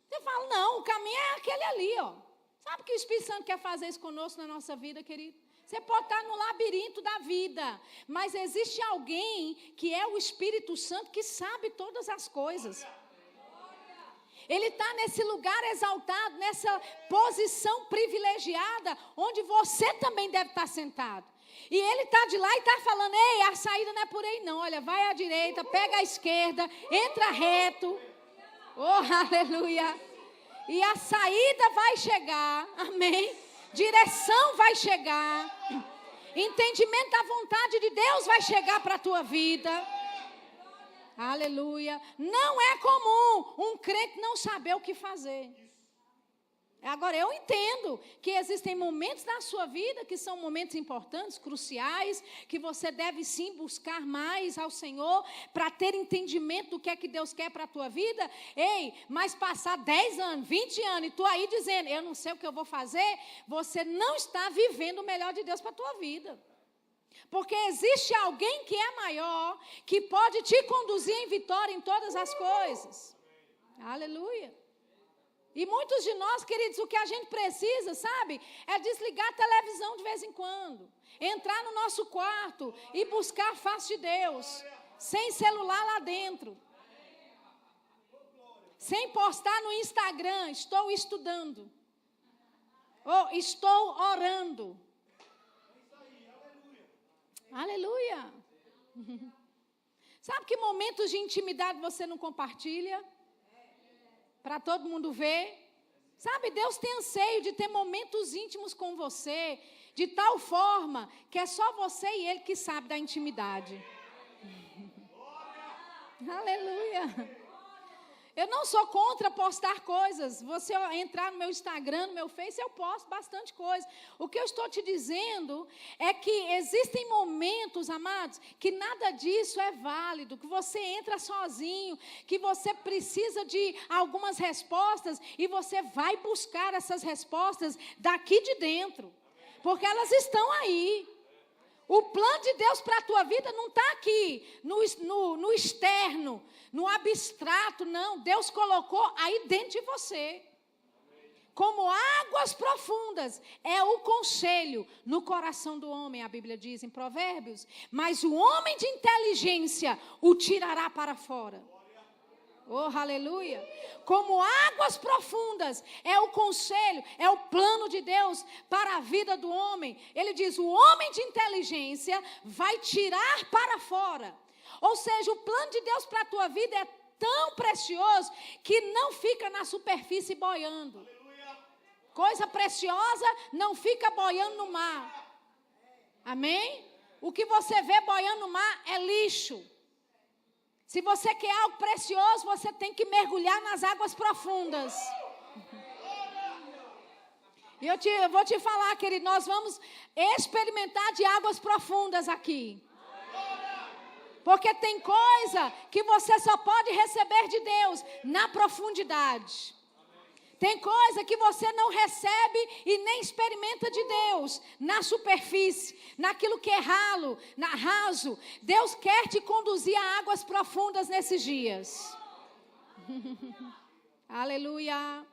Você fala, não, o caminho é aquele ali, ó. Sabe o que o Espírito Santo quer fazer isso conosco na nossa vida, querido? Você pode estar no labirinto da vida, mas existe alguém que é o Espírito Santo que sabe todas as coisas. Ele está nesse lugar exaltado, nessa posição privilegiada, onde você também deve estar sentado. E ele está de lá e está falando, ei, a saída não é por aí não, olha, vai à direita, pega à esquerda, entra reto. Oh, aleluia. E a saída vai chegar, amém? Direção vai chegar. Entendimento da vontade de Deus vai chegar para a tua vida. Aleluia. Não é comum um crente não saber o que fazer. Agora, eu entendo que existem momentos na sua vida que são momentos importantes, cruciais, que você deve sim buscar mais ao Senhor para ter entendimento do que é que Deus quer para a tua vida. Ei, mas passar 10 anos, 20 anos e tu aí dizendo, eu não sei o que eu vou fazer, você não está vivendo o melhor de Deus para a tua vida. Porque existe alguém que é maior, que pode te conduzir em vitória em todas as coisas. Aleluia. E muitos de nós, queridos, o que a gente precisa, sabe, é desligar a televisão de vez em quando. Entrar no nosso quarto e buscar a face de Deus. Sem celular lá dentro. Sem postar no Instagram, estou estudando. Ou estou orando. Aleluia. Sabe que momentos de intimidade você não compartilha? Para todo mundo ver. Sabe, Deus tem anseio de ter momentos íntimos com você, de tal forma que é só você e Ele que sabe da intimidade. Aleluia. Eu não sou contra postar coisas. Você entrar no meu Instagram, no meu Face, eu posto bastante coisa. O que eu estou te dizendo é que existem momentos, amados, que nada disso é válido, que você entra sozinho, que você precisa de algumas respostas e você vai buscar essas respostas daqui de dentro, porque elas estão aí. O plano de Deus para a tua vida não está aqui, no externo, no abstrato, não. Deus colocou aí dentro de você. Como águas profundas é o conselho no coração do homem, a Bíblia diz em Provérbios. Mas o homem de inteligência o tirará para fora. Oh, aleluia. Como águas profundas é o conselho, é o plano de Deus para a vida do homem. Ele diz, o homem de inteligência vai tirar para fora. Ou seja, o plano de Deus para a tua vida é tão precioso que não fica na superfície boiando. Coisa preciosa não fica boiando no mar. Amém? O que você vê boiando no mar é lixo. Se você quer algo precioso, você tem que mergulhar nas águas profundas. E eu vou te falar, querido, nós vamos experimentar de águas profundas aqui. Porque tem coisa que você só pode receber de Deus na profundidade. Tem coisa que você não recebe e nem experimenta de Deus na superfície, naquilo que é raso. Deus quer te conduzir a águas profundas nesses dias. Aleluia.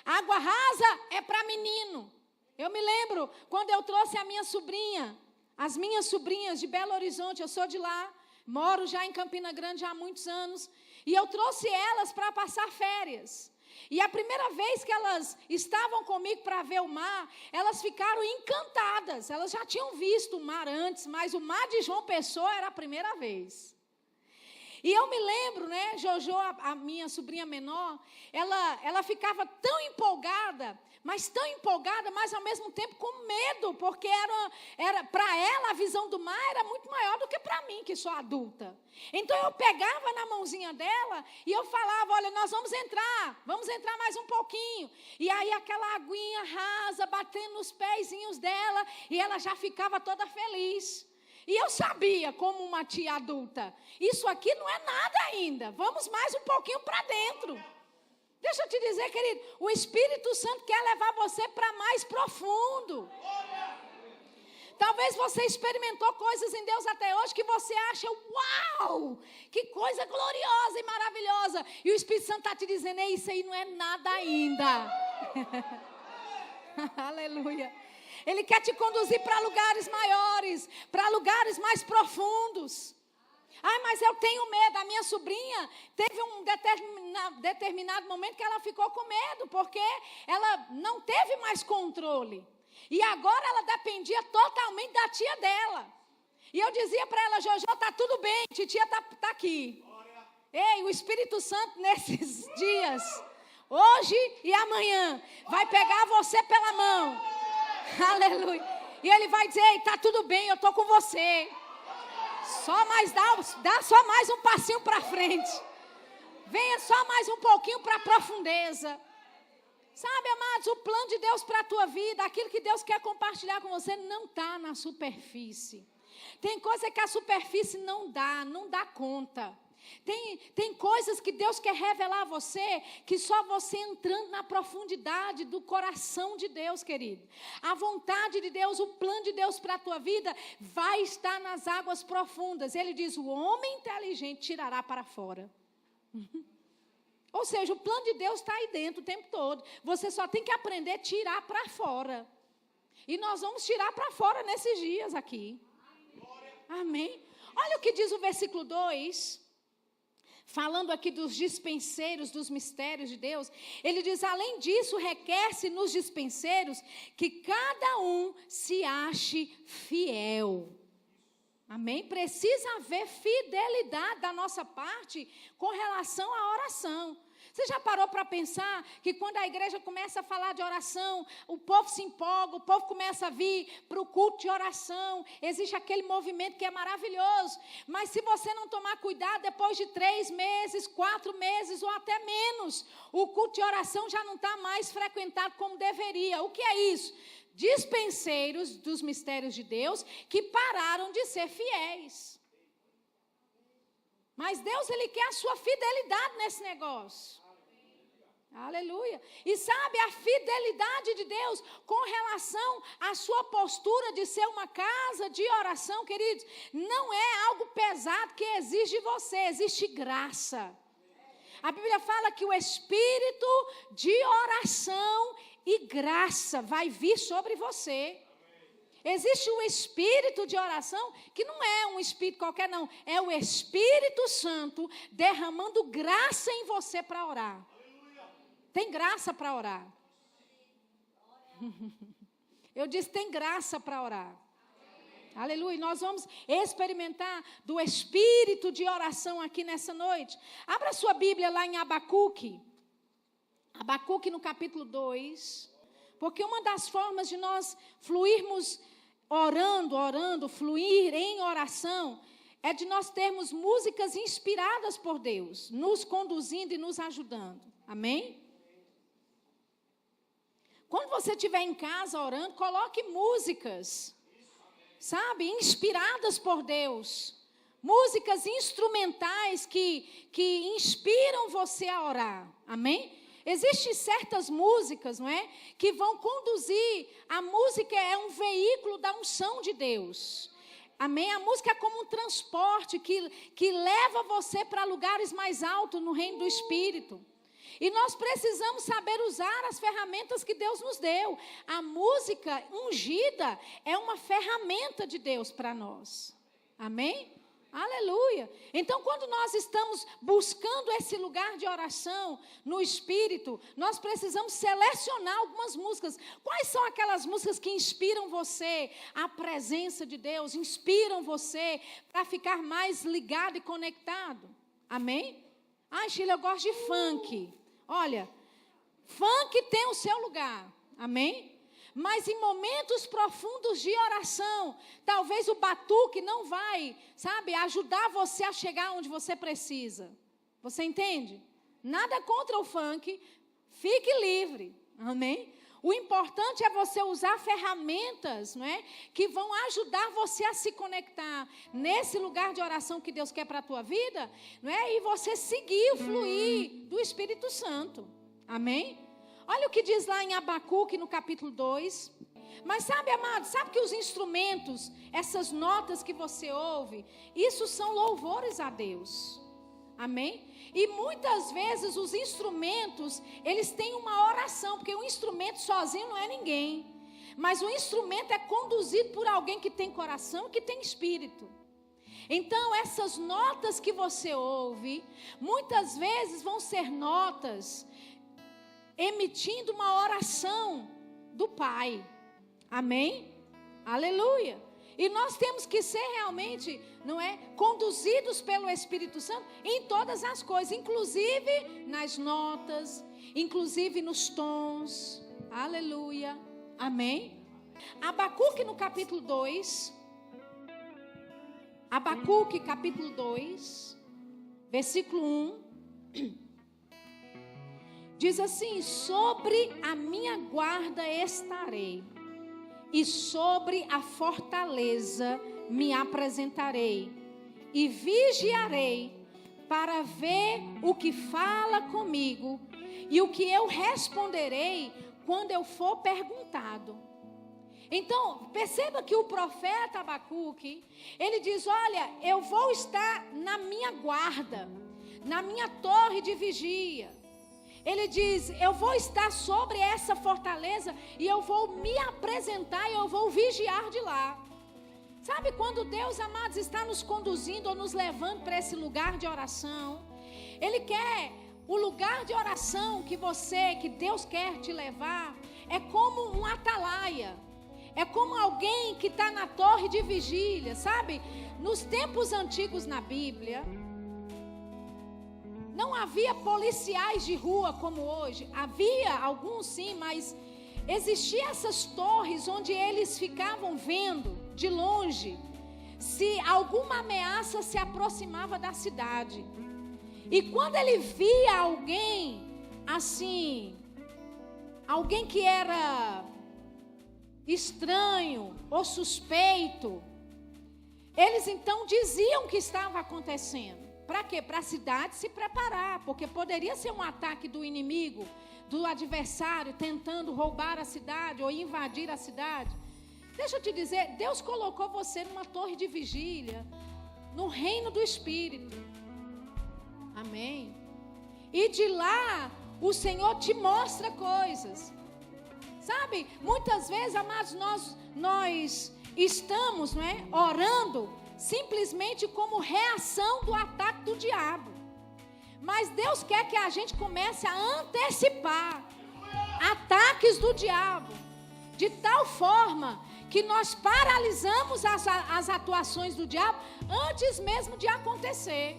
Água rasa é para menino. Eu me lembro quando eu trouxe a minha sobrinha, as minhas sobrinhas de Belo Horizonte, eu sou de lá, moro já em Campina Grande há muitos anos, e eu trouxe elas para passar férias. E a primeira vez que elas estavam comigo para ver o mar, elas ficaram encantadas. Elas já tinham visto o mar antes, mas o mar de João Pessoa era a primeira vez. E eu me lembro, né, Jojo, a minha sobrinha menor, ela ficava tão empolgada, mas ao mesmo tempo com medo, porque era para ela a visão do mar era muito maior do que para mim, que sou adulta. Então eu pegava na mãozinha dela e eu falava, olha, nós vamos entrar mais um pouquinho. E aí aquela aguinha rasa, batendo nos pezinhos dela, e ela já ficava toda feliz. E eu sabia, como uma tia adulta, isso aqui não é nada ainda, vamos mais um pouquinho para dentro. Deixa eu te dizer, querido, o Espírito Santo quer levar você para mais profundo. Talvez você experimentou coisas em Deus até hoje que você acha, uau, que coisa gloriosa e maravilhosa. E o Espírito Santo está te dizendo, isso aí não é nada ainda. Aleluia. Ele quer te conduzir para lugares maiores, para lugares mais profundos. Ai, mas eu tenho medo. A minha sobrinha teve um determinado momento que ela ficou com medo, porque ela não teve mais controle. E agora ela dependia totalmente da tia dela. E eu dizia para ela, Jojo, está tudo bem, titia está aqui. Ei, o Espírito Santo nesses dias, hoje e amanhã, vai pegar você pela mão. Aleluia. E ele vai dizer, ei, está tudo bem, eu estou com você. Dá só mais um passinho para frente. Venha só mais um pouquinho para a profundeza. Sabe, amados, o plano de Deus para a tua vida, aquilo que Deus quer compartilhar com você, não está na superfície. Tem coisa que a superfície não dá conta. Tem coisas que Deus quer revelar a você, que só você entrando na profundidade do coração de Deus, querido. A vontade de Deus, o plano de Deus para a tua vida vai estar nas águas profundas. Ele diz, o homem inteligente tirará para fora. Ou seja, o plano de Deus está aí dentro o tempo todo. Você só tem que aprender a tirar para fora. E nós vamos tirar para fora nesses dias aqui. Amém? Olha o que diz o versículo 2. Falando aqui dos dispenseiros, dos mistérios de Deus, ele diz, além disso, requer-se nos dispenseiros que cada um se ache fiel. Amém? Precisa haver fidelidade da nossa parte com relação à oração. Você já parou para pensar que quando a igreja começa a falar de oração, o povo se empolga, o povo começa a vir para o culto de oração, existe aquele movimento que é maravilhoso, mas se você não tomar cuidado, depois de 3 meses, 4 meses ou até menos, o culto de oração já não está mais frequentado como deveria. O que é isso? Dispenseiros dos mistérios de Deus que pararam de ser fiéis. Mas Deus, Ele quer a sua fidelidade nesse negócio. Aleluia. E sabe, a fidelidade de Deus com relação à sua postura de ser uma casa de oração, queridos, não é algo pesado que exige de você, existe graça. A Bíblia fala que o espírito de oração e graça vai vir sobre você. Existe um espírito de oração que não é um espírito qualquer, não. É o Espírito Santo derramando graça em você para orar. Tem graça para orar. Eu disse, tem graça para orar. Aleluia. Nós vamos experimentar do espírito de oração aqui nessa noite. Abra sua Bíblia lá em Abacuque. Abacuque no capítulo 2. Porque uma das formas de nós fluirmos orando, fluir em oração, é de nós termos músicas inspiradas por Deus, nos conduzindo e nos ajudando. Amém? Quando você estiver em casa orando, coloque músicas, sabe, inspiradas por Deus. Músicas instrumentais que inspiram você a orar. Amém? Existem certas músicas, não é? Que vão conduzir. A música é um veículo da unção de Deus. Amém? A música é como um transporte que leva você para lugares mais altos no reino do Espírito. E nós precisamos saber usar as ferramentas que Deus nos deu. A música ungida é uma ferramenta de Deus para nós. Amém? Aleluia. Então, quando nós estamos buscando esse lugar de oração no Espírito, nós precisamos selecionar algumas músicas. Quais são aquelas músicas que inspiram você à presença de Deus, inspiram você para ficar mais ligado e conectado? Amém? Ai, Sheila, eu gosto de funk. Olha, funk tem o seu lugar. Amém? Mas em momentos profundos de oração, talvez o batuque não vai, sabe, ajudar você a chegar onde você precisa. Você entende? Nada contra o funk, fique livre. Amém? O importante é você usar ferramentas, não é, que vão ajudar você a se conectar nesse lugar de oração que Deus quer para a tua vida, não é? E você seguir o fluir do Espírito Santo. Amém? Olha o que diz lá em Abacuque, no capítulo 2. Mas sabe, amado, sabe que os instrumentos, essas notas que você ouve, isso são louvores a Deus. Amém? E muitas vezes os instrumentos, eles têm uma oração, porque o instrumento sozinho não é ninguém. Mas o instrumento é conduzido por alguém que tem coração, que tem espírito. Então, essas notas que você ouve, muitas vezes vão ser notas emitindo uma oração do Pai. Amém? Aleluia. E nós temos que ser realmente, não é, conduzidos pelo Espírito Santo em todas as coisas, inclusive nas notas, inclusive nos tons. Aleluia. Amém? Abacuque no capítulo 2. Abacuque capítulo 2, versículo 1. Diz assim: sobre a minha guarda estarei, e sobre a fortaleza me apresentarei, e vigiarei para ver o que fala comigo, e o que eu responderei quando eu for perguntado. Então, perceba que o profeta Abacuque, ele diz: olha, eu vou estar na minha guarda, na minha torre de vigia. Ele diz: eu vou estar sobre essa fortaleza e eu vou me apresentar e eu vou vigiar de lá. Sabe, quando Deus, amados, está nos conduzindo ou nos levando para esse lugar de oração, Ele quer, o lugar de oração que Deus quer te levar, é como um atalaia. É como alguém que está na torre de vigília, sabe? Nos tempos antigos na Bíblia, não havia policiais de rua como hoje. Havia alguns sim, mas existiam essas torres onde eles ficavam vendo de longe se alguma ameaça se aproximava da cidade. E quando ele via alguém assim, alguém que era estranho ou suspeito, eles então diziam o que estava acontecendo. Para quê? Para a cidade se preparar, porque poderia ser um ataque do inimigo, do adversário, tentando roubar a cidade ou invadir a cidade. Deixa eu te dizer, Deus colocou você numa torre de vigília, no reino do Espírito. Amém? E de lá, o Senhor te mostra coisas. Sabe, muitas vezes, amados, nós estamos, não é, orando simplesmente como reação do ataque do diabo. Mas Deus quer que a gente comece a antecipar ataques do diabo, de tal forma que nós paralisamos as atuações do diabo antes mesmo de acontecer.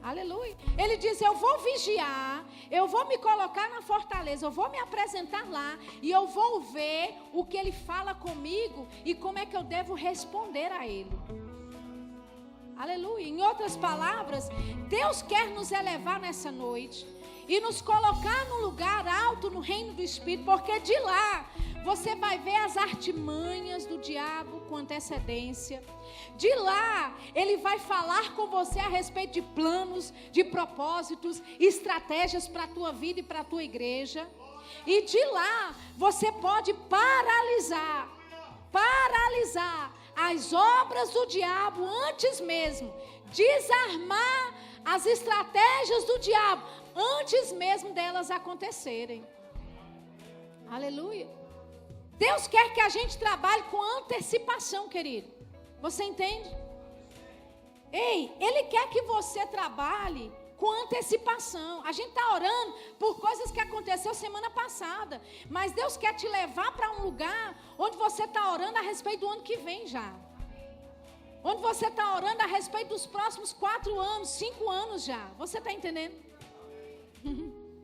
Aleluia. Ele diz: eu vou vigiar, eu vou me colocar na fortaleza, eu vou me apresentar lá e eu vou ver o que ele fala comigo e como é que eu devo responder a ele. Aleluia. Em outras palavras, Deus quer nos elevar nessa noite e nos colocar num lugar alto no reino do Espírito, porque de lá você vai ver as artimanhas do diabo com antecedência. De lá, ele vai falar com você a respeito de planos, de propósitos, estratégias para a tua vida e para a tua igreja. E de lá, você pode paralisar as obras do diabo antes mesmo, desarmar as estratégias do diabo antes mesmo delas acontecerem. Aleluia. Deus quer que a gente trabalhe com antecipação, querido. Você entende? Ei, Ele quer que você trabalhe com antecipação. A gente está orando por coisas que aconteceu semana passada, mas Deus quer te levar para um lugar onde você está orando a respeito do ano que vem já. Onde você está orando a respeito dos próximos 4 anos, 5 anos já. Você está entendendo?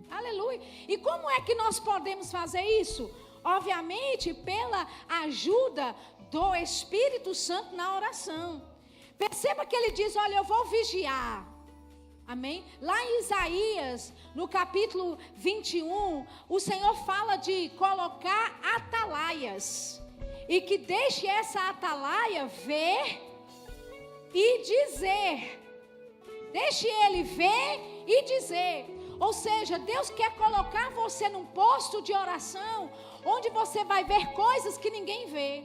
Aleluia. E como é que nós podemos fazer isso? Obviamente, pela ajuda do Espírito Santo na oração. Perceba que ele diz, olha, eu vou vigiar. Amém? Lá em Isaías, no capítulo 21, o Senhor fala de colocar atalaias. E que deixe essa atalaia ver e dizer. Deixe ele ver e dizer. Ou seja, Deus quer colocar você num posto de oração, onde você vai ver coisas que ninguém vê.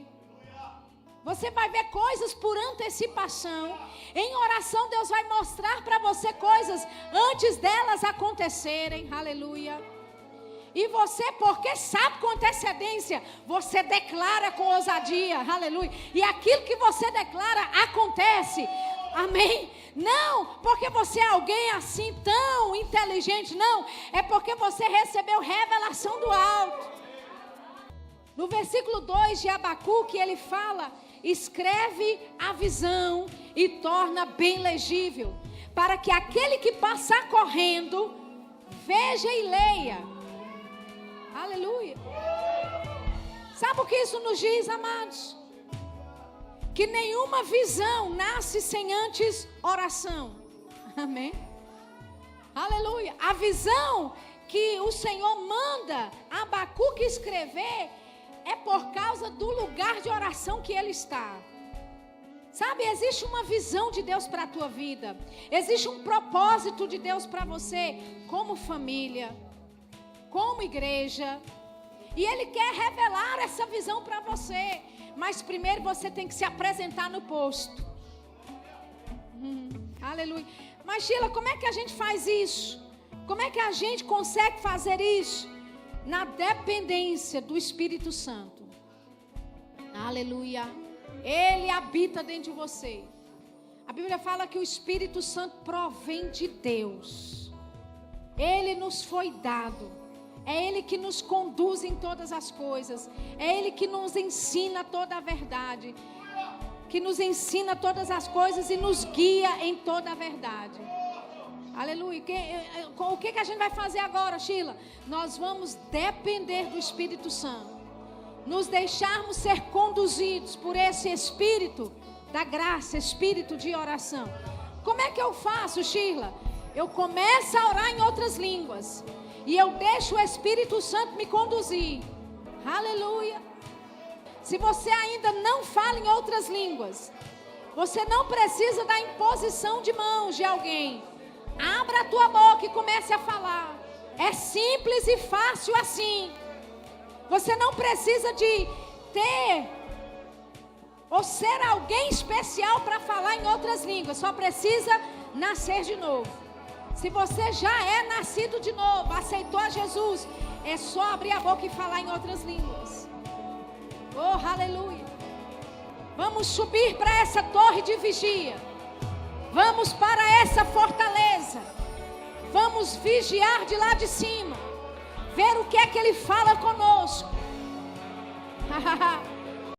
Você vai ver coisas por antecipação. Em oração, Deus vai mostrar para você coisas antes delas acontecerem. Aleluia. E você, porque sabe com antecedência, você declara com ousadia. Aleluia. E aquilo que você declara acontece. Amém? Não porque você é alguém assim tão inteligente, não. É porque você recebeu revelação do alto. No versículo 2 de Abacuque, ele fala: escreve a visão e torna bem legível, para que aquele que passar correndo, veja e leia. Aleluia. Sabe o que isso nos diz, amados? Que nenhuma visão nasce sem antes oração. Amém? Aleluia. A visão que o Senhor manda Abacuque escrever é por causa do lugar de oração que ele está. Sabe, existe uma visão de Deus para a tua vida. Existe um propósito de Deus para você, como família, como igreja. E Ele quer revelar essa visão para você. Mas primeiro você tem que se apresentar no posto. Aleluia. Mas Sheila, como é que a gente faz isso? Como é que a gente consegue fazer isso? Na dependência do Espírito Santo. Aleluia. Ele habita dentro de você. A Bíblia fala que o Espírito Santo provém de Deus. Ele nos foi dado. É Ele que nos conduz em todas as coisas. É Ele que nos ensina toda a verdade. Que nos ensina todas as coisas e nos guia em toda a verdade. Aleluia. O que a gente vai fazer agora, Sheila? Nós vamos depender do Espírito Santo. Nos deixarmos ser conduzidos por esse Espírito da graça, Espírito de oração. Como é que eu faço, Sheila? Eu começo a orar em outras línguas. E eu deixo o Espírito Santo me conduzir. Aleluia. Se você ainda não fala em outras línguas, você não precisa da imposição de mãos de alguém. Abra a tua boca e comece a falar. É simples e fácil assim. Você não precisa de ter ou ser alguém especial para falar em outras línguas. Só precisa nascer de novo. Se você já é nascido de novo, aceitou a Jesus, é só abrir a boca e falar em outras línguas. Oh, aleluia. Vamos subir para essa torre de vigia. Vamos para essa fortaleza. Vamos vigiar de lá de cima. Ver o que é que Ele fala conosco.